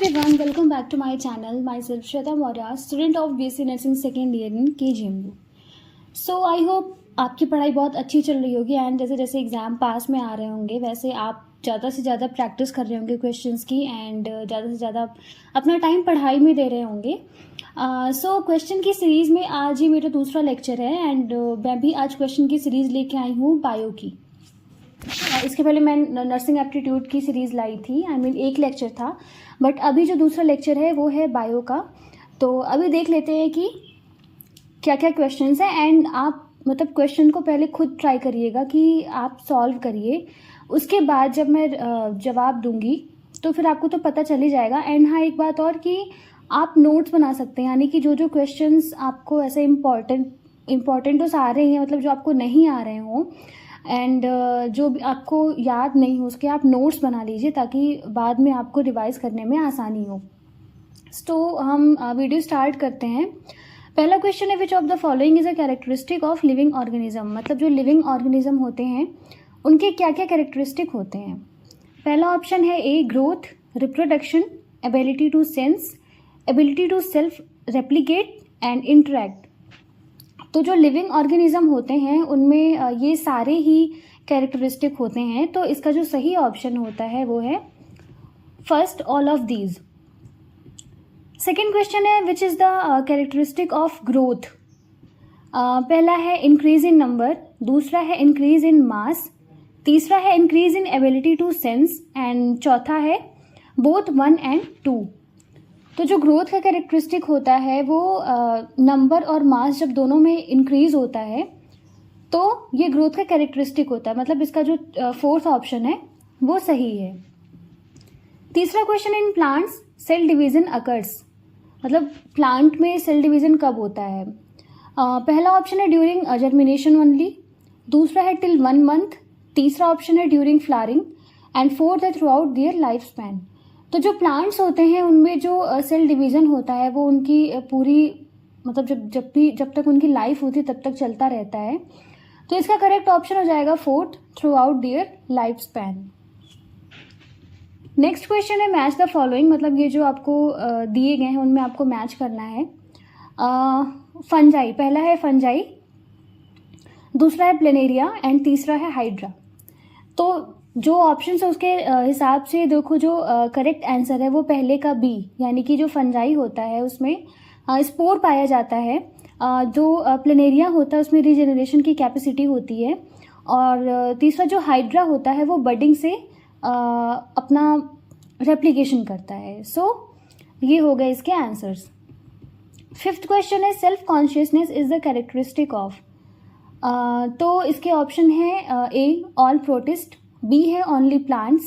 everyone, welcome back to my channel. Myself Shweta Maurya, student of BSc Nursing second year in KGMU. So I hope आपकी पढ़ाई बहुत अच्छी चल रही होगी एंड जैसे जैसे एग्ज़ाम पास में आ रहे होंगे वैसे आप ज़्यादा से ज़्यादा प्रैक्टिस कर रहे होंगे क्वेश्चंस की एंड ज़्यादा से ज़्यादा अपना टाइम पढ़ाई में दे रहे होंगे. सो क्वेश्चन की सीरीज़ में आज ही मेरा दूसरा लेक्चर है एंड मैं भी आज क्वेश्चन की सीरीज़ लेके आई हूँ बायो की. इसके पहले मैं नर्सिंग एप्टीट्यूड की सीरीज़ लाई थी. एक लेक्चर था बट अभी जो दूसरा लेक्चर है वो है बायो का. तो अभी देख लेते हैं कि क्या क्या क्वेश्चंस हैं एंड आप मतलब क्वेश्चन को पहले खुद ट्राई करिएगा कि आप सॉल्व करिए. उसके बाद जब मैं जवाब दूंगी तो फिर आपको तो पता चल ही जाएगा. एंड हाँ, एक बात और कि आप नोट्स बना सकते हैं, यानी कि जो जो क्वेश्चंस आपको ऐसे इम्पॉर्टेंट तो आ रहे हैं, मतलब जो आपको नहीं आ रहे हों एंड जो भी आपको याद नहीं हो उसके आप नोट्स बना लीजिए ताकि बाद में आपको रिवाइज करने में आसानी हो. तो हम वीडियो स्टार्ट करते हैं. पहला क्वेश्चन है which of the following is a characteristic of living organism. मतलब जो लिविंग ऑर्गेनिज्म होते हैं उनके क्या क्या कैरेक्टरिस्टिक होते हैं. पहला ऑप्शन है A growth, reproduction, ability to sense, ability to self replicate and interact. तो जो लिविंग ऑर्गेनिज्म होते हैं उनमें ये सारे ही कैरेक्टरिस्टिक होते हैं. तो इसका जो सही ऑप्शन होता है वो है first, all of these. Second question है which is the characteristic of growth. पहला है इंक्रीज इन नंबर, दूसरा है इंक्रीज इन मास, तीसरा है increase in ability to sense and चौथा है बोथ 1 and 2. तो जो ग्रोथ का कैरेक्टरिस्टिक होता है वो नंबर और मास जब दोनों में इंक्रीज होता है तो ये ग्रोथ का कैरेक्टरिस्टिक होता है. मतलब इसका जो फोर्थ ऑप्शन है वो सही है. तीसरा question, in plants cell division occurs. मतलब प्लांट में सेल डिवीजन कब होता है. पहला ऑप्शन है ड्यूरिंग जर्मिनेशन ओनली, दूसरा है टिल 1 month, तीसरा ऑप्शन है ड्यूरिंग फ्लावरिंग एंड फोर्थ है through out their life span. तो जो प्लांट्स होते हैं उनमें जो सेल डिवीज़न होता है वो उनकी पूरी मतलब जब तक उनकी लाइफ होती है तब तक चलता रहता है. तो इसका करेक्ट ऑप्शन हो जाएगा fourth, through out their life span. Next question है मैच द फॉलोइंग. मतलब ये जो आपको दिए गए हैं उनमें आपको मैच करना है. फंजाई, पहला है फंजाई, दूसरा है प्लेनेरिया एंड तीसरा है हाइड्रा. तो जो ऑप्शन है उसके हिसाब से देखो जो करेक्ट आंसर है वो पहले का बी, यानी कि जो फंजाई होता है उसमें स्पोर पाया जाता है. जो प्लेनेरिया होता है उसमें रीजेनरेशन की कैपेसिटी होती है और तीसरा जो हाइड्रा होता है वो बडिंग से अपना रेप्लिकेशन करता है. सो ये हो गए इसके आंसर्स. फिफ्थ क्वेश्चन है self consciousness is the characteristic of. तो इसके ऑप्शन है ए ऑल प्रोटिस्ट, बी है ओनली प्लांट्स,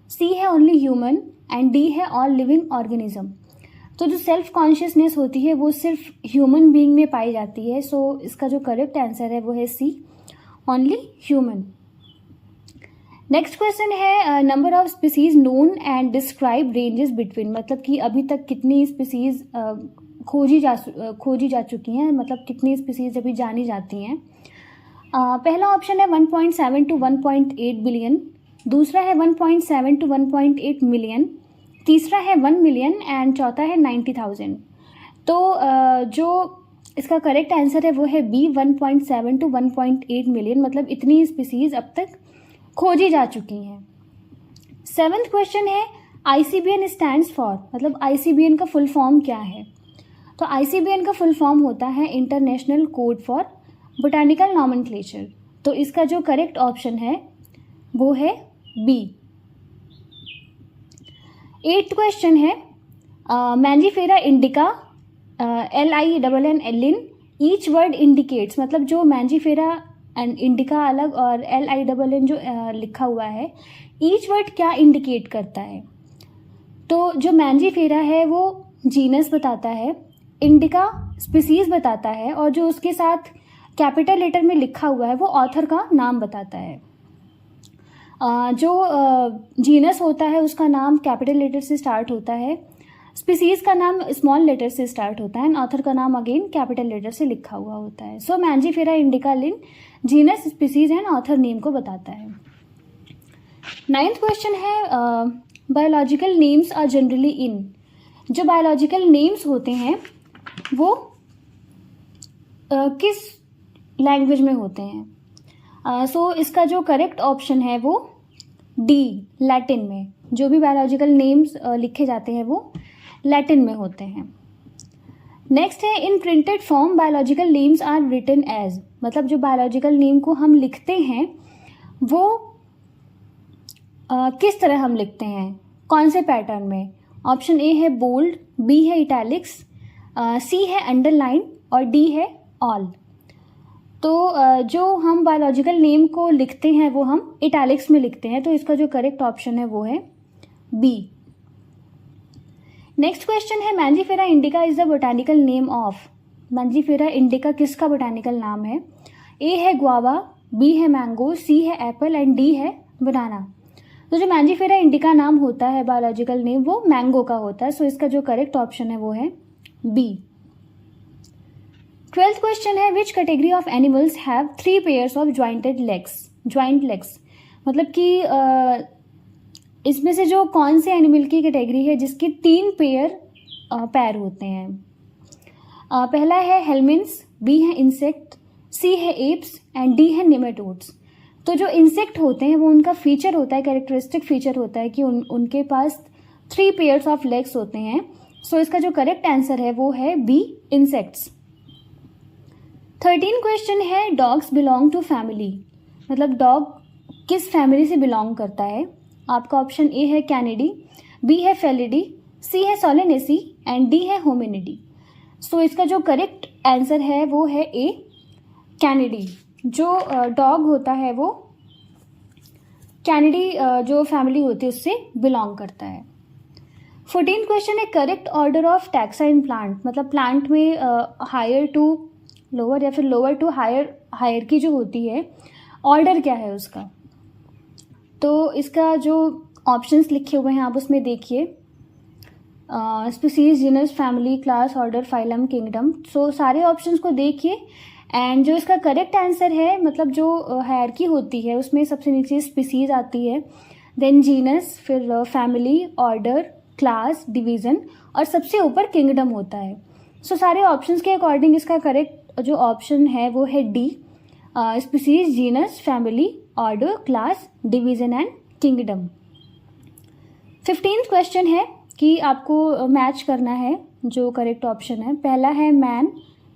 सी है ओनली ह्यूमन एंड डी है ऑल लिविंग ऑर्गेनिज्म. तो जो सेल्फ कॉन्शियसनेस होती है वो सिर्फ ह्यूमन बीइंग में पाई जाती है. सो इसका जो करेक्ट आंसर है वो है सी, ओनली ह्यूमन. नेक्स्ट क्वेश्चन है number of species known and describe ranges between. मतलब कि अभी तक कितनी स्पीसीज खोजी जा चुकी हैं, मतलब कितनी स्पीसीज अभी जानी जाती हैं. पहला ऑप्शन है 1.7 to 1.8 बिलियन, दूसरा है 1.7 to 1.8 मिलियन, तीसरा है 1 मिलियन एंड चौथा है 90,000. तो जो इसका करेक्ट आंसर है वो है बी, 1.7 to 1.8 मिलियन. मतलब इतनी स्पीसीज अब तक खोजी जा चुकी हैं. सेवन्थ क्वेश्चन है ICBN स्टैंड्स फॉर. मतलब ICBN का फुल फॉर्म क्या है. तो ICBN का फुल फॉर्म होता है international code for botanical nomenclature. तो इसका जो करेक्ट ऑप्शन है वो है बी. एट्थ क्वेश्चन है मैंजीफेरा इंडिका, LINN एलिन, ईच वर्ड इंडिकेट्स. मतलब जो मैंजीफेरा एंड इंडिका अलग और LINN जो लिखा हुआ है, ईच वर्ड क्या इंडिकेट करता है. तो जो मैंजीफेरा है वो जीनस बताता है, इंडिका स्पीसीज बताता है और जो उसके साथ कैपिटल लेटर में लिखा हुआ है वो ऑथर का नाम बताता है. जो जीनस होता है उसका नाम कैपिटल लेटर से स्टार्ट होता है, स्पीसीज का नाम स्मॉल लेटर से स्टार्ट होता है एंड ऑथर का नाम अगेन कैपिटल लेटर से लिखा हुआ होता है. So Mangifera indica Linn genus, species and author name को बताता है. नाइन्थ क्वेश्चन है biological names are generally in, जो बायोलॉजिकल नेम्स होते हैं वो किस लैंग्वेज में होते हैं? सो इसका जो करेक्ट ऑप्शन है वो डी, लैटिन में। जो भी बायोलॉजिकल नेम्स लिखे जाते हैं वो लैटिन में होते हैं। नेक्स्ट है in printed form biological names are written as, मतलब जो बायोलॉजिकल नेम को हम लिखते हैं वो किस तरह हम लिखते हैं, कौन से पैटर्न में? ऑप्शन ए है बोल्ड, बी है इटैलिक्स, सी है अंडरलाइन और डी है ऑल। तो जो हम बायोलॉजिकल नेम को लिखते हैं वो हम इटैलिक्स में लिखते हैं, तो इसका जो करेक्ट ऑप्शन है वो है बी। नेक्स्ट क्वेश्चन है Mangifera indica is the botanical name of, Mangifera indica किसका बोटानिकल नाम है? ए है गुआवा, बी है मैंगो, सी है एप्पल एंड डी है बनाना। तो जो मैंजीफेरा इंडिका नाम होता है बायोलॉजिकल नेम वो मैंगो का होता है, सो इसका जो करेक्ट ऑप्शन है वो है बी। 12th क्वेश्चन है which category of animals have 3 pairs of jointed legs, joint legs, मतलब कि इसमें से जो कौन से एनिमल की कैटेगरी है जिसके 3 पेयर पैर होते हैं? पहला है हेलमिन्स, बी है इंसेक्ट, सी है एप्स एंड डी है निमेटोड्स। तो जो इंसेक्ट होते हैं वो उनका फीचर होता है, कैरेक्टरिस्टिक फीचर होता है कि उनके पास 3 पेयर्स ऑफ लेग्स होते हैं। सो इसका जो करेक्ट आंसर है वो है बी, इंसेक्ट्स। 13 क्वेश्चन है डॉग्स बिलोंग टू फैमिली, मतलब डॉग किस फैमिली से बिलोंग करता है? आपका ऑप्शन ए है कैनिडी, बी है फेलिडी, सी है सोलेनेसी एंड डी है होमिनिडी। सो इसका जो करेक्ट आंसर है वो है ए, कैनिडी। जो डॉग होता है वो कैनिडी जो फैमिली होती है उससे बिलोंग करता है। 14 क्वेश्चन है correct order of taxa in plant, मतलब प्लांट में हायर टू लोअर या फिर लोअर टू हायर की जो होती है ऑर्डर क्या है उसका? तो इसका जो ऑप्शंस लिखे हुए हैं आप उसमें देखिए, species, genus, family, class, order, phylum, kingdom. So सारे ऑप्शंस को देखिए एंड जो इसका करेक्ट आंसर है, मतलब जो हायरार्की होती है उसमें सबसे नीचे स्पीसीज आती है, देन जीनस, फिर फैमिली, ऑर्डर, क्लास, डिवीज़न और सबसे ऊपर किंगडम होता है। सो सारे ऑप्शंस के अकॉर्डिंग इसका करेक्ट जो ऑप्शन है वो है D, species, genus, family, order, class, division and kingdom. 15th question है कि आपको मैच करना है जो करेक्ट ऑप्शन है। पहला है मैन,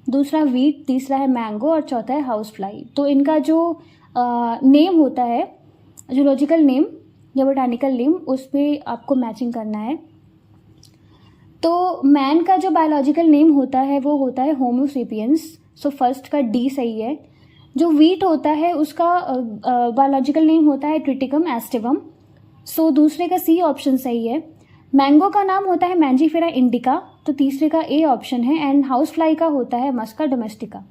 दूसरा वीट, तीसरा है मैंगो और चौथा है हाउस फ्लाई। तो इनका जो नेम होता है, जूलॉजिकल नेम या बोटानिकल नेम, उस पर आपको मैचिंग करना है। तो मैन का जो बायोलॉजिकल नेम होता है वो होता है होमो सेपियंस, सो फर्स्ट का डी सही है। जो वीट होता है उसका बायोलॉजिकल नेम होता है ट्रिटिकम एस्टिवम, सो दूसरे का सी ऑप्शन सही है। मैंगो का नाम होता है मैंजीफेरा इंडिका, तो तीसरे का ए ऑप्शन है। एंड हाउस फ्लाई का होता है मस्का डोमेस्टिका।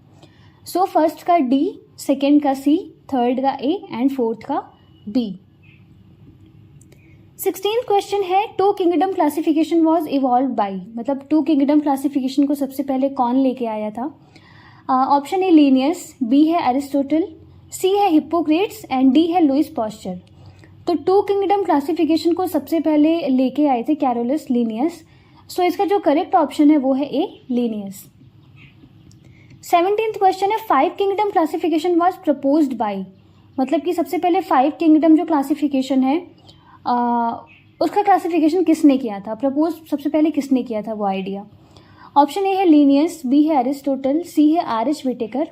सो फर्स्ट का डी, सेकेंड का सी, थर्ड का ए एंड फोर्थ का बी। 16th क्वेश्चन है two kingdom classification was evolve by, मतलब टू किंगडम क्लासिफिकेशन को सबसे पहले कौन लेके आया था? ऑप्शन ए लीनियस, बी है एरिस्टोटल, सी है हिप्पोक्रेट्स एंड डी है लुइस पॉस्चर। तो टू किंगडम क्लासिफिकेशन को सबसे पहले लेके आए थे कैरोलस लीनियस। सो इसका जो करेक्ट ऑप्शन है वो है ए, लीनियस। 17th क्वेश्चन है 5 kingdom classification was proposed by, मतलब कि सबसे पहले 5 किंगडम जो क्लासिफिकेशन है उसका क्लासिफिकेशन किसने किया था, प्रपोज सबसे पहले किसने किया था वो आइडिया? ऑप्शन ए है लीनियस, बी है एरिस्टोटल, सी है आर.एच. विटेकर,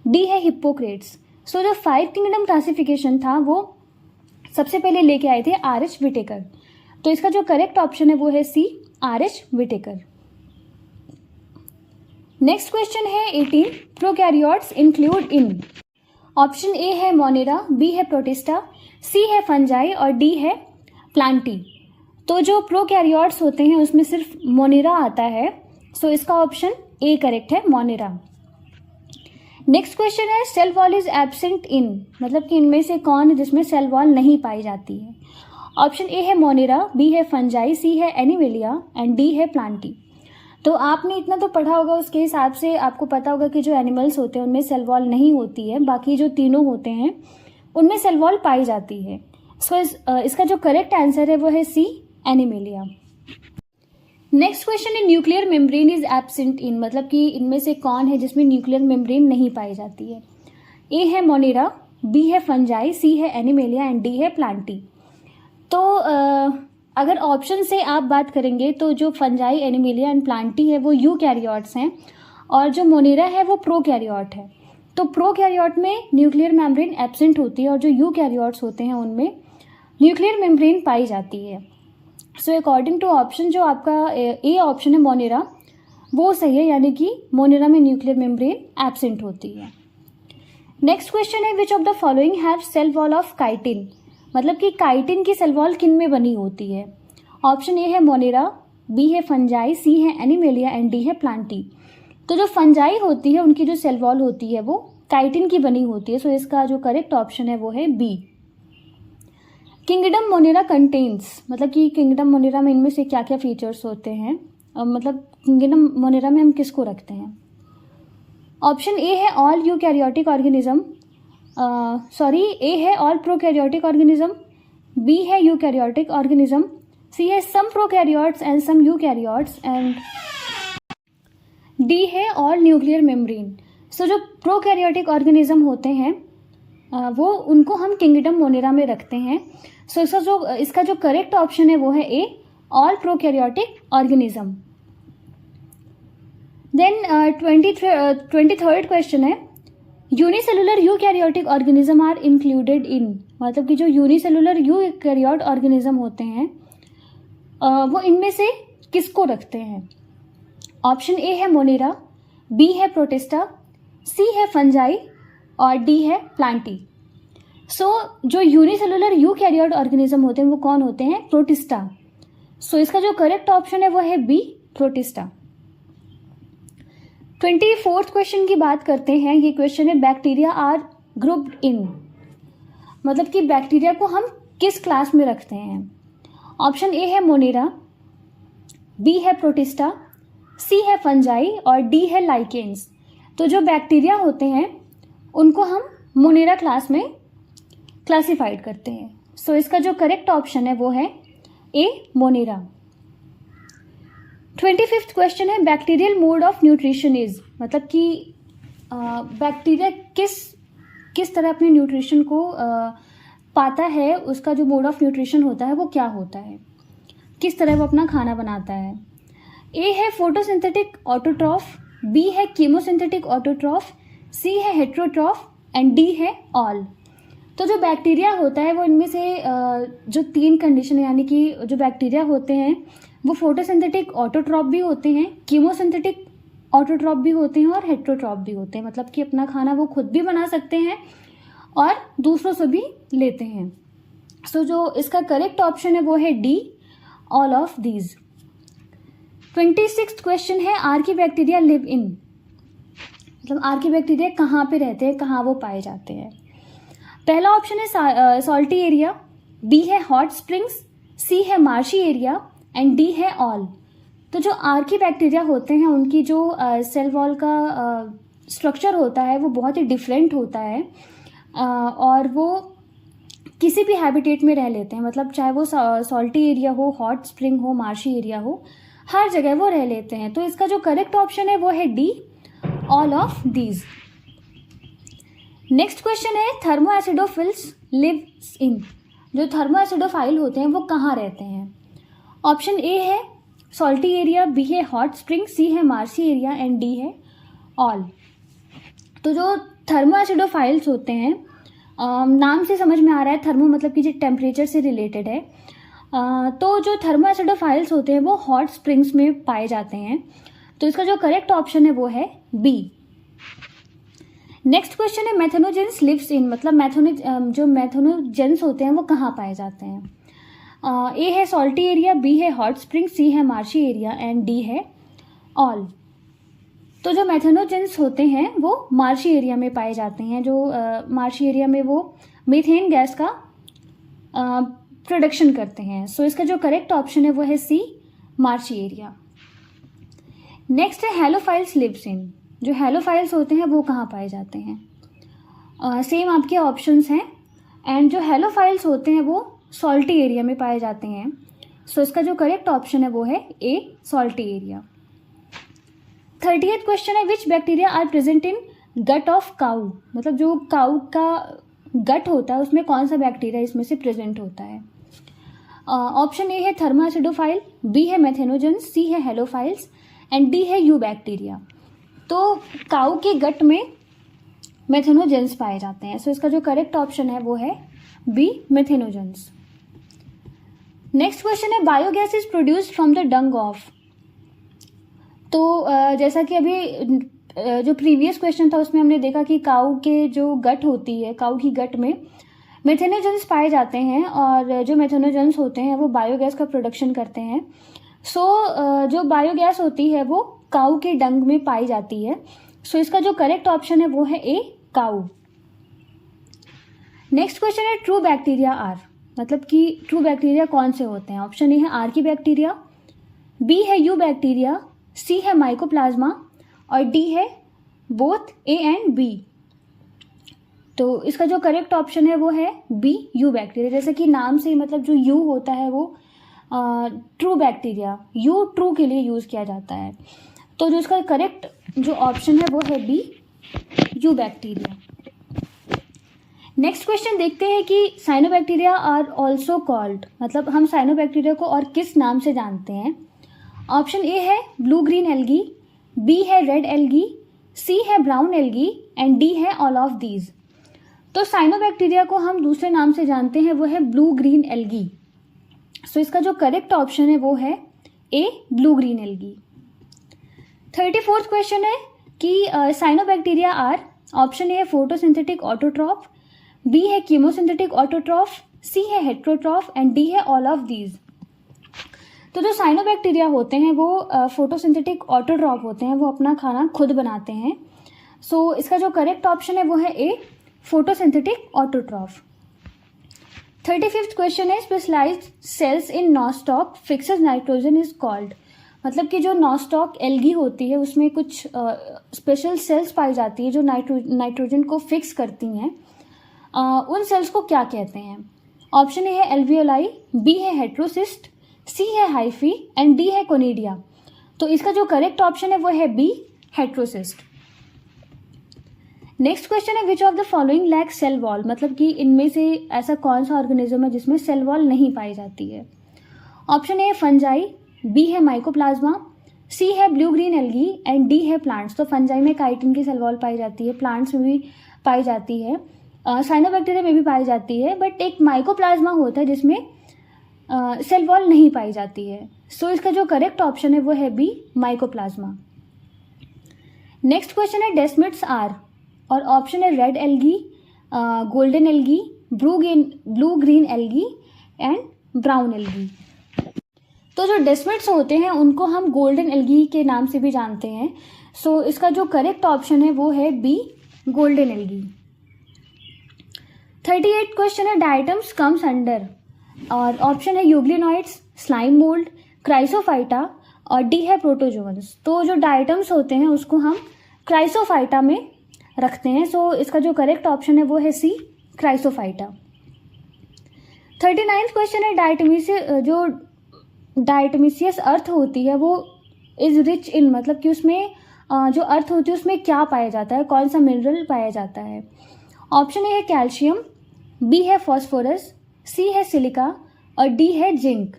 डी है हिप्पोक्रेट्स। सो जो 5 किंगडम क्लासिफिकेशन था वो सबसे पहले लेके आए थे आर.एच. विटेकर। तो इसका जो करेक्ट ऑप्शन है वो है सी, आर.एच. विटेकर। नेक्स्ट क्वेश्चन है 18 prokaryotes include in. Option A है मोनेरा, बी है प्रोटिस्टा, सी है फंजाई और डी है प्लांटी। तो जो प्रोकैरियोट्स होते हैं उसमें सिर्फ मोनेरा आता है, सो इसका ऑप्शन ए करेक्ट है, मोनेरा। नेक्स्ट क्वेश्चन है cell wall is absent in, मतलब कि इनमें से कौन है जिसमें सेल वॉल नहीं पाई जाती है? ऑप्शन ए है मोनेरा, बी है फंजाई, सी है एनिवेलिया एंड डी है प्लांटी। तो आपने इतना तो पढ़ा होगा, उसके हिसाब से आपको पता होगा कि जो एनिमल्स होते हैं उनमें सेल वॉल नहीं होती है, बाकी जो तीनों होते हैं उनमें सेल वॉल पाई जाती है। सो इसका जो करेक्ट आंसर है वो है सी, एनिमेलिया। नेक्स्ट क्वेश्चन है nuclear membrane is absent in, मतलब कि इनमें से कौन है जिसमें न्यूक्लियर मेम्ब्रेन नहीं पाई जाती है। ए है मोनेरा, बी है फंजाई, सी है एनिमेलिया एंड डी है प्लांटी। तो अगर ऑप्शन से आप बात करेंगे तो जो फंजाई, एनिमेलिया एंड प्लांटी है वो यूकैरियोट्स हैं और जो मोनेरा है वो प्रोकैरियोट है। तो प्रोकैरियोट में न्यूक्लियर मेम्ब्रेन एब्सेंट होती है और जो यूकैरियोट्स होते हैं उनमें न्यूक्लियर मेम्ब्रेन पाई जाती है। सो अकॉर्डिंग टू ऑप्शन जो आपका ए ऑप्शन है मोनेरा, वो सही है, यानी कि मोनेरा में न्यूक्लियर मेम्ब्रेन एब्सेंट होती है। नेक्स्ट क्वेश्चन है which of the following have cell wall of chitin, मतलब कि काइटिन की सेल वॉल किन में बनी होती है। ऑप्शन ए है मोनेरा, बी है फंजाई, सी है एनिमेलिया एंड डी है प्लांटी। तो जो फंजाई होती है उनकी जो सेल वॉल होती है वो काइटिन की बनी होती है। सो इसका जो करेक्ट ऑप्शन है वो है बी। किंगडम मोनेरा कंटेन्स, मतलब कि किंगडम मोनेरा में इनमें से क्या क्या फीचर्स होते हैं, मतलब किंगडम मोनेरा में हम किसको रखते हैं। ऑप्शन ए है ऑल यूकैरियोटिक ऑर्गेनिज्म, ए है ऑल प्रोकैरियोटिक ऑर्गेनिज्म, बी है यूकैरियोटिक ऑर्गेनिज्म, सी है some prokaryotes and some eukaryotes and D है ऑल न्यूक्लियर मेम्ब्रेन। सो जो प्रोकैरियोटिक ऑर्गेनिज्म होते हैं वो उनको हम किंगडम मोनेरा में रखते हैं। सो इसका जो करेक्ट ऑप्शन है वो है A, all prokaryotic organism. Then 23rd question है unicellular eukaryotic organism are included in, मतलब कि जो यूनिसेलुलर यूकैरियोट ऑर्गेनिज्म होते हैं वो इनमें से किसको रखते हैं। ऑप्शन ए है मोनेरा, बी है प्रोटिस्टा, सी है फंजाई और डी है प्लांटी। सो जो यूनिसेलुलर यूकैरियोट ऑर्गेनिज्म होते हैं वो कौन होते हैं, प्रोटिस्टा। सो इसका जो करेक्ट ऑप्शन है वो है बी, प्रोटिस्टा। 24th क्वेश्चन की बात करते हैं। ये क्वेश्चन है बैक्टीरिया आर ग्रुप्ड इन, मतलब कि बैक्टीरिया को हम किस क्लास में रखते हैं। ऑप्शन ए है मोनेरा, बी है प्रोटिस्टा, सी है फंजाई और डी है लाइकेन्स। तो जो बैक्टीरिया होते हैं उनको हम मोनेरा क्लास में क्लासिफाइड करते हैं। सो इसका जो करेक्ट ऑप्शन है वो है ए, मोनेरा। 25th क्वेश्चन है bacterial mode of nutrition is, मतलब कि बैक्टीरिया किस तरह अपने न्यूट्रिशन को पाता है, उसका जो मोड ऑफ न्यूट्रिशन होता है वो क्या होता है, किस तरह वो अपना खाना बनाता है। ए है फोटोसिंथेटिक ऑटोट्रॉफ, बी है कीमोसिंथेटिक ऑटोट्रॉफ, सी है हेट्रोट्रॉफ एंड डी है ऑल। तो जो बैक्टीरिया होता है वो इनमें से जो 3 कंडीशन है, यानी कि जो बैक्टीरिया होते हैं वो फोटोसिंथेटिक ऑटोट्रॉफ भी होते हैं, कीमोसिंथेटिक ऑटोट्रॉफ भी होते हैं और हेट्रोट्रॉफ भी होते हैं, मतलब कि अपना खाना वो खुद भी बना सकते हैं और दूसरों से भी लेते हैं। सो जो इसका करेक्ट ऑप्शन है वो है D, all of these. 26th question है आर्की बैक्टीरिया लिव इन, मतलब आर्की बैक्टीरिया कहाँ पे रहते हैं, कहाँ वो पाए जाते हैं। पहला ऑप्शन है सॉल्टी एरिया, बी है हॉट स्प्रिंग्स, सी है मार्शी एरिया एंड डी है ऑल। तो जो आर्की बैक्टीरिया होते हैं उनकी जो सेल वॉल का स्ट्रक्चर होता है वो बहुत ही डिफरेंट होता है और वो किसी भी हैबिटेट में रह लेते हैं, मतलब चाहे वो सॉल्टी एरिया हो, हॉट स्प्रिंग हो, मार्शी एरिया हो, हर जगह वो रह लेते हैं। तो इसका जो करेक्ट ऑप्शन है वो है D, all of these. Next question है थर्मोएसिडोफिल्स लिव्स इन, जो थर्मोएसिडोफाइल होते हैं वो कहाँ रहते हैं। ऑप्शन ए है सॉल्टी एरिया, बी है हॉट स्प्रिंग, सी है मार्शी एरिया एंड डी है ऑल। तो जो थर्मोएसिडोफाइल्स होते हैं, नाम से समझ में आ रहा है थर्मो मतलब कि जो टेम्परेचर से रिलेटेड है, तो जो थर्मोएसिडोफाइल्स होते हैं वो हॉट स्प्रिंग्स में पाए जाते हैं। तो इसका जो करेक्ट ऑप्शन है वो है बी। नेक्स्ट क्वेश्चन है मैथेनोजेंस लिव्स इन, मतलब जो मैथेनोजेंस होते हैं वो कहाँ पाए जाते हैं। ए है सॉल्टी एरिया, बी है हॉट स्प्रिंग, सी है मार्शी एरिया एंड डी है ऑल। तो जो मैथेनोजेंस होते हैं वो मार्शी एरिया में पाए जाते हैं, जो मार्शी एरिया में वो मीथेन गैस का प्रोडक्शन करते हैं। सो इसका जो करेक्ट ऑप्शन है वो है सी, मार्शी एरिया। नेक्स्ट है हेलोफाइल्स लिव्स इन, जो हेलोफाइल्स होते हैं वो कहाँ पाए जाते हैं। सेम आपके ऑप्शंस हैं एंड जो हेलोफाइल्स होते हैं वो सॉल्टी एरिया में पाए जाते हैं सो इसका जो करेक्ट ऑप्शन है वो है ए, सॉल्टी एरिया। 30th क्वेश्चन है, which bacteria are present in gut of cow, मतलब जो काऊ का गट होता है उसमें कौन सा बैक्टीरिया इसमें से प्रेजेंट होता है। ऑप्शन ए है थर्मासिडोफाइल, बी है मेथेनोजेंस, सी है हेलोफाइल्स एंड डी है यू बैक्टीरिया। तो काऊ के गट में मेथेनोजेंस पाए जाते हैं, सो इसका जो करेक्ट ऑप्शन है वो है बी, मेथेनोजेंस। नेक्स्ट क्वेश्चन है, biogas is produced from the Dang of. तो जैसा कि अभी जो प्रीवियस क्वेश्चन था उसमें हमने देखा कि काऊ के जो गट होती है, काऊ की गट में मेथेनोजेंस पाए जाते हैं और जो मेथेनोजेंस होते हैं वो बायोगैस का प्रोडक्शन करते हैं। सो जो बायोगैस होती है वो काऊ के डंग में पाई जाती है। सो इसका जो करेक्ट ऑप्शन है वो है ए, काऊ। नेक्स्ट क्वेश्चन है, ट्रू बैक्टीरिया आर, मतलब कि ट्रू बैक्टीरिया कौन से होते हैं। ऑप्शन ए है आर की बैक्टीरिया, बी है यू बैक्टीरिया, सी है माइकोप्लाज्मा और डी है बोथ ए एंड बी। तो इसका जो करेक्ट ऑप्शन है वो है बी, यू बैक्टीरिया। जैसे कि नाम से ही मतलब जो यू होता है वो ट्रू बैक्टीरिया, यू ट्रू के लिए यूज़ किया जाता है। तो जो इसका करेक्ट जो ऑप्शन है वो है B, eubacteria. Next question देखते हैं कि साइनोबैक्टीरिया आर ऑल्सो कॉल्ड, मतलब हम साइनोबैक्टीरिया को और किस नाम से जानते हैं। ऑप्शन ए है ब्लू ग्रीन एल्गी, बी है रेड एल्गी, सी है ब्राउन एल्गी एंड डी है ऑल ऑफ दीज। तो साइनोबैक्टीरिया को हम दूसरे नाम से जानते हैं, वो है ब्लू ग्रीन एल्गी। सो इसका जो करेक्ट ऑप्शन है वो है A, blue green algae. 34th question है कि साइनोबैक्टीरिया आर, ऑप्शन ए है फोटोसिंथेटिक ऑटोट्रॉफ, बी है कीमोसिंथेटिक ऑटोट्रॉफ, सी है हेट्रोट्रॉफ एंड डी है ऑल ऑफ दीज। तो जो साइनोबैक्टीरिया होते हैं वो फोटोसिंथेटिक ऑटोट्रॉफ होते हैं, वो अपना खाना खुद बनाते हैं। सो इसका जो करेक्ट ऑप्शन है वो है A, photosynthetic autotroph. 35th question है, specialised cells in Nostoc fixes nitrogen is called, मतलब कि जो नॉस्टॉक एल्गी होती है उसमें कुछ स्पेशल सेल्स पाई जाती है जो नाइट्रोजन को फिक्स करती हैं। उन सेल्स को क्या कहते हैं। ऑप्शन ए है एल्वियोलाई, बी है हेट्रोसिस्ट, सी है हाइफी एंड डी है कोनिडिया। तो इसका जो करेक्ट ऑप्शन है वो है बी, हेट्रोसिस्ट। नेक्स्ट क्वेश्चन है, which of the following lack cell wall, मतलब कि इनमें से ऐसा कौन सा ऑर्गेनिज्म है जिसमें सेल वॉल नहीं पाई जाती है। ऑप्शन ए है फंजाई, बी है माइकोप्लाज्मा, सी है blue green algae and D है प्लांट्स। तो फंजाई में काइटिन की सेल वॉल पाई जाती है, प्लांट्स में भी पाई जाती है, साइनोबैक्टीरिया में भी पाई जाती है, बट एक माइकोप्लाज्मा होता है जिसमें सेल वॉल नहीं पाई जाती है। सो इसका जो करेक्ट ऑप्शन है वो है बी, माइकोप्लाज्मा। नेक्स्ट क्वेश्चन है, डेस्मिड्स आर, और ऑप्शन है red algae, golden algae, blue green algae and brown algae. तो जो डेस्मिड्स होते हैं उनको हम गोल्डन एल्गी के नाम से भी जानते हैं। सो इसका जो करेक्ट ऑप्शन है वो है बी, गोल्डन एल्गी। 38 क्वेश्चन है, डायटम्स कम्स अंडर, और ऑप्शन है यूग्लिनॉइड्स, स्लाइम मोल्ड, क्राइसोफाइटा और डी है प्रोटोजोअन्स। तो जो डायटम्स होते हैं उसको हम क्राइसोफाइटा में रखते हैं। सो इसका जो करेक्ट ऑप्शन है वो है सी, क्राइसोफाइटा। 39th क्वेश्चन है, जो डायटमिसियस अर्थ होती है वो इज रिच इन, मतलब कि उसमें जो अर्थ होती है उसमें क्या पाया जाता है, कौन सा मिनरल पाया जाता है। ऑप्शन ए है कैल्शियम, बी है फॉस्फोरस, सी है सिलिका और डी है जिंक।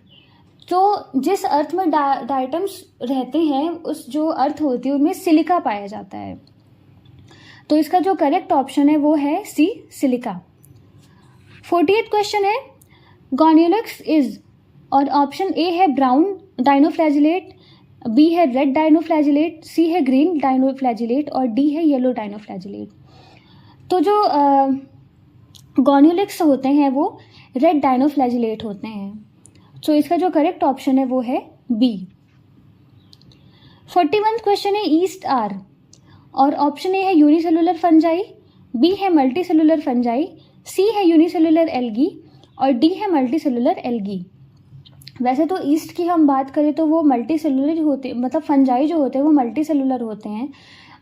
तो जिस अर्थ में डायटम्स रहते हैं उस जो अर्थ होती है उनमें सिलिका पाया जाता है। तो इसका जो करेक्ट ऑप्शन है वो है सी, सिलिका। 40th क्वेश्चन है, गॉन्यूलक्स इज, और ऑप्शन ए है ब्राउन डाइनोफ्लैजिलेट, बी है रेड डाइनोफ्लैजिलेट, सी है ग्रीन डाइनोफ्लैजिलेट और डी है येलो डाइनोफ्लैजिलेट। तो जो गॉन्यूलक्स होते हैं वो रेड डाइनोफ्लैजिलेट होते हैं। तो इसका जो करेक्ट ऑप्शन है वो है बी। 41th क्वेश्चन है, ईस्ट आर, और ऑप्शन ए है यूनिसेलुलर फंजाई, बी है मल्टीसेलुलर फंजाई, सी है यूनिसेलुलर एल्गी और डी है मल्टीसेलुलर एल्गी। वैसे तो ईस्ट की हम बात करें तो वो मल्टीसेलुलर होते, मतलब फंजाई जो होते हैं वो मल्टीसेलुलर होते हैं,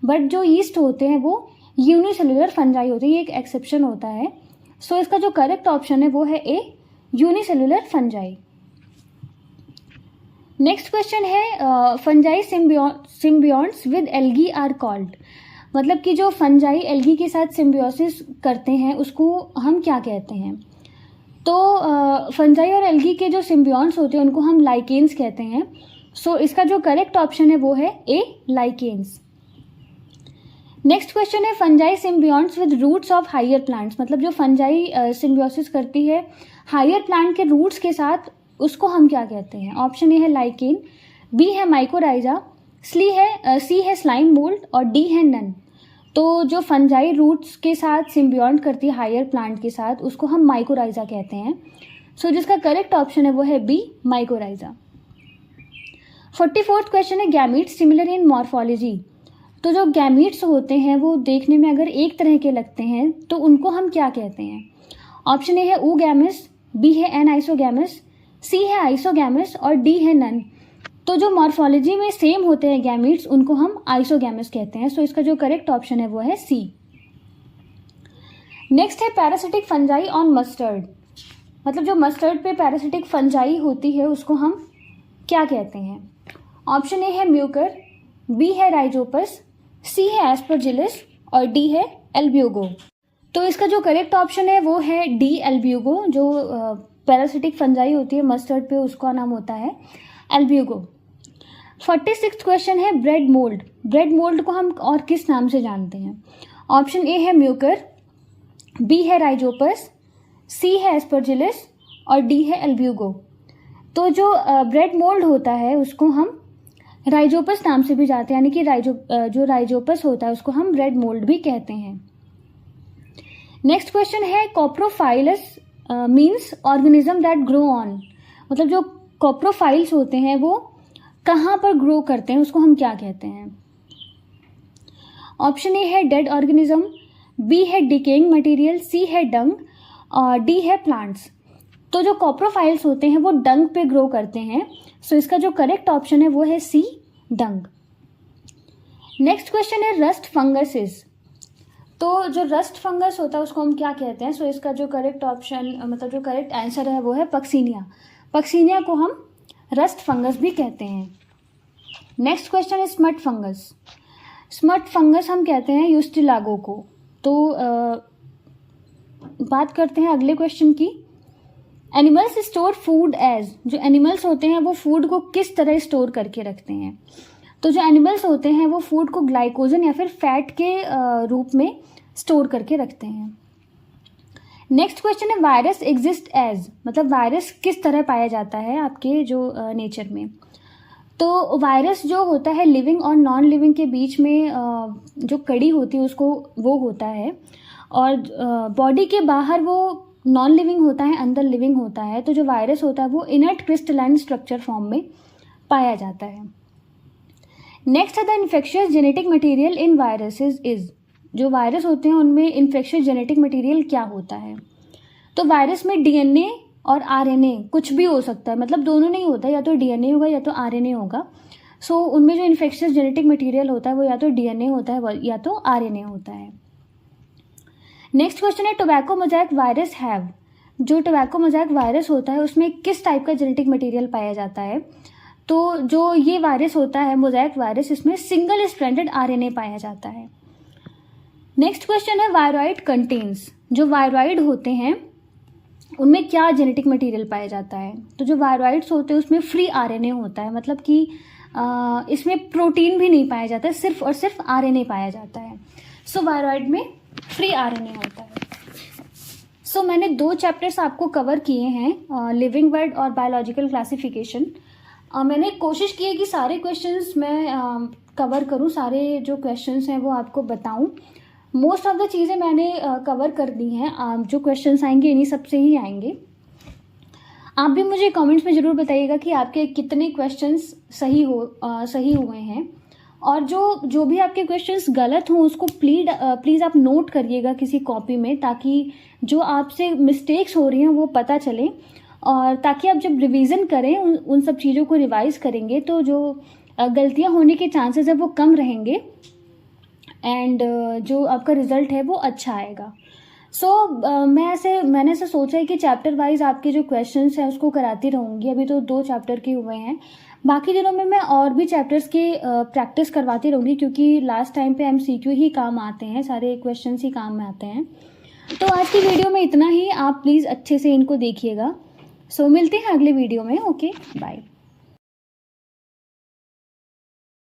बट जो ईस्ट होते हैं वो यूनिसेलुलर फंजाई होते हैं, ये एक एक्सेप्शन होता है। सो इसका जो करेक्ट ऑप्शन है वो है A, unicellular fungi. Next question है fungi symbionts with algae are called, मतलब कि जो फंजाई एल्गी के साथ सिम्बियोसिस करते हैं उसको हम क्या कहते हैं। तो फंजाई और एल्गी के जो सिम्बियोन्ट्स होते हैं उनको हम लाइकेन्स कहते हैं। सो इसका जो करेक्ट ऑप्शन है वो है ए, लाइकेन्स। नेक्स्ट क्वेश्चन है fungi symbionts with roots of higher plants, मतलब जो फंजाई सिम्बियोसिस करती है हायर प्लांट के रूट्स के साथ उसको हम क्या कहते हैं। ऑप्शन ए है लाइकेन, बी है माइकोराइजा, सी है स्लाइम मोल्ड और डी है नन। तो जो फंजाई रूट्स के साथ सिम्बियोंट करती है हायर प्लांट के साथ उसको हम माइकोराइजा कहते हैं। सो जिसका करेक्ट ऑप्शन है वो है बी, माइकोराइजा। 44th क्वेश्चन है गैमीट्स सिमिलर इन मॉर्फोलॉजी, तो जो गैमीट्स होते हैं वो देखने में अगर एक तरह के लगते हैं तो उनको हम क्या कहते हैं। ऑप्शन ए है oogamous, बी है एनाइसोगैमस, सी है आइसोगैमस और डी है नन। तो जो मॉर्फोलॉजी में सेम होते हैं गैमीट्स उनको हम आइसोगैमस कहते हैं। सो इसका जो करेक्ट ऑप्शन है वो है सी। नेक्स्ट है पैरासिटिक फंजाई ऑन मस्टर्ड, मतलब जो मस्टर्ड पे पैरासिटिक फंजाई होती है उसको हम क्या कहते हैं। ऑप्शन ए है म्यूकर, बी है राइजोपस, सी है एस्परजिलस और डी है एल्ब्यूगो। तो इसका जो करेक्ट ऑप्शन है वो है डी, एल्ब्यूगो। जो पैरासिटिक फंजाई होती है मस्टर्ड पे उसका नाम होता है एल्ब्यूगो। 46th क्वेश्चन है ब्रेड मोल्ड, ब्रेड मोल्ड को हम और किस नाम से जानते हैं। ऑप्शन ए है म्यूकर, बी है राइजोपस, सी है एस्परजिलस और डी है एल्ब्यूगो। तो जो ब्रेड मोल्ड होता है उसको हम राइजोपस नाम से भी जानते हैं, यानी कि जो राइजोपस होता है उसको हम ब्रेड मोल्ड भी कहते हैं। नेक्स्ट क्वेश्चन है coprophilous means organism that grow on, मतलब जो कॉप्रोफाइल्स होते हैं वो कहाँ पर ग्रो करते हैं उसको हम क्या कहते हैं। ऑप्शन ए है डेड ऑर्गेनिज्म, बी है डिकेइंग मटेरियल, सी है डंग और डी है प्लांट्स। तो जो कॉप्रोफाइल्स होते हैं वो डंग पे ग्रो करते हैं। सो इसका जो करेक्ट ऑप्शन है वो है सी, डंग। नेक्स्ट क्वेश्चन है रस्ट फंगसेस, तो जो रस्ट फंगस होता है उसको हम क्या कहते हैं। सो इसका जो करेक्ट ऑप्शन मतलब जो करेक्ट आंसर है वो है पक्सीनिया, पक्सीनिया को हम रस्ट फंगस भी कहते हैं। नेक्स्ट क्वेश्चन है स्मट फंगस, स्मट फंगस हम कहते हैं यूस्टिलागो को। तो बात करते हैं अगले क्वेश्चन की। एनिमल्स स्टोर फूड एज, जो एनिमल्स होते हैं वो फूड को किस तरह स्टोर करके रखते हैं। तो जो एनिमल्स होते हैं वो फूड को ग्लाइकोजन या फिर फैट के रूप में स्टोर करके रखते हैं। नेक्स्ट क्वेश्चन है वायरस एग्जिस्ट एज, मतलब वायरस किस तरह पाया जाता है आपके जो नेचर में। तो वायरस जो होता है लिविंग और नॉन लिविंग के बीच में जो कड़ी होती है उसको वो होता है, और बॉडी के बाहर वो नॉन लिविंग होता है, अंदर लिविंग होता है। तो जो वायरस होता है वो इनर्ट क्रिस्टलाइन स्ट्रक्चर फॉर्म में पाया जाता है। नेक्स्ट है the infectious genetic material in viruses is, जो वायरस होते हैं उनमें इन्फेक्शियस जेनेटिक मटेरियल क्या होता है। तो वायरस में डीएनए और आरएनए कुछ भी हो सकता है, मतलब दोनों नहीं होता, या तो डीएनए होगा या तो आरएनए होगा। सो उनमें जो इन्फेक्शियस जेनेटिक मटेरियल होता है वो या तो डीएनए होता है या तो आरएनए होता है। नेक्स्ट क्वेश्चन है टोबैको मोज़ाइक वायरस हैव, जो टोबैको मोज़ाइक वायरस होता है उसमें किस टाइप का जेनेटिक मटेरियल पाया जाता है। तो जो ये वायरस होता है मोज़ाइक वायरस, इसमें सिंगल स्ट्रैंडेड आरएनए पाया जाता है। नेक्स्ट क्वेश्चन है वायरॉइड कंटेन्स, जो वायरॉइड होते हैं उनमें क्या जेनेटिक मटेरियल पाया जाता है। तो जो वायरॉइड्स होते हैं उसमें फ्री आरएनए होता है, मतलब कि इसमें प्रोटीन भी नहीं पाया जाता है, सिर्फ और सिर्फ आरएनए पाया जाता है। सो वायरॉइड में फ्री आरएनए होता है। सो मैंने 2 चैप्टर्स आपको कवर किए हैं, लिविंग वर्ड और बायोलॉजिकल क्लासिफिकेशन। मैंने कोशिश की है कि सारे क्वेश्चंस मैं कवर करूं, सारे जो क्वेश्चंस हैं वो आपको बताऊं। मोस्ट ऑफ द चीज़ें मैंने कवर कर दी हैं। जो क्वेश्चंस आएंगे इन्हीं सब से ही आएंगे। आप भी मुझे कमेंट्स में ज़रूर बताइएगा कि आपके कितने क्वेश्चंस सही हुए हैं, और जो भी आपके क्वेश्चंस गलत हों उसको प्लीज़ आप नोट करिएगा किसी कॉपी में, ताकि जो आपसे मिस्टेक्स हो रही हैं वो पता चले, और ताकि आप जब रिवीजन करें उन सब चीज़ों को रिवाइज करेंगे तो जो गलतियां होने के चांसेस है वो कम रहेंगे, एंड जो आपका रिजल्ट है वो अच्छा आएगा। मैंने ऐसे सोचा है कि चैप्टर वाइज आपके जो क्वेश्चंस हैं उसको कराती रहूँगी। अभी तो 2 चैप्टर के हुए हैं, बाकी दिनों में मैं और भी चैप्टर्स के प्रैक्टिस करवाती रहूँगी, क्योंकि लास्ट टाइम पे MCQ ही काम आते हैं, सारे क्वेश्चंस ही काम में आते हैं। तो आज की वीडियो में इतना ही, आप प्लीज़ अच्छे से इनको देखिएगा। सो मिलते हैं अगले वीडियो में। Okay, bye.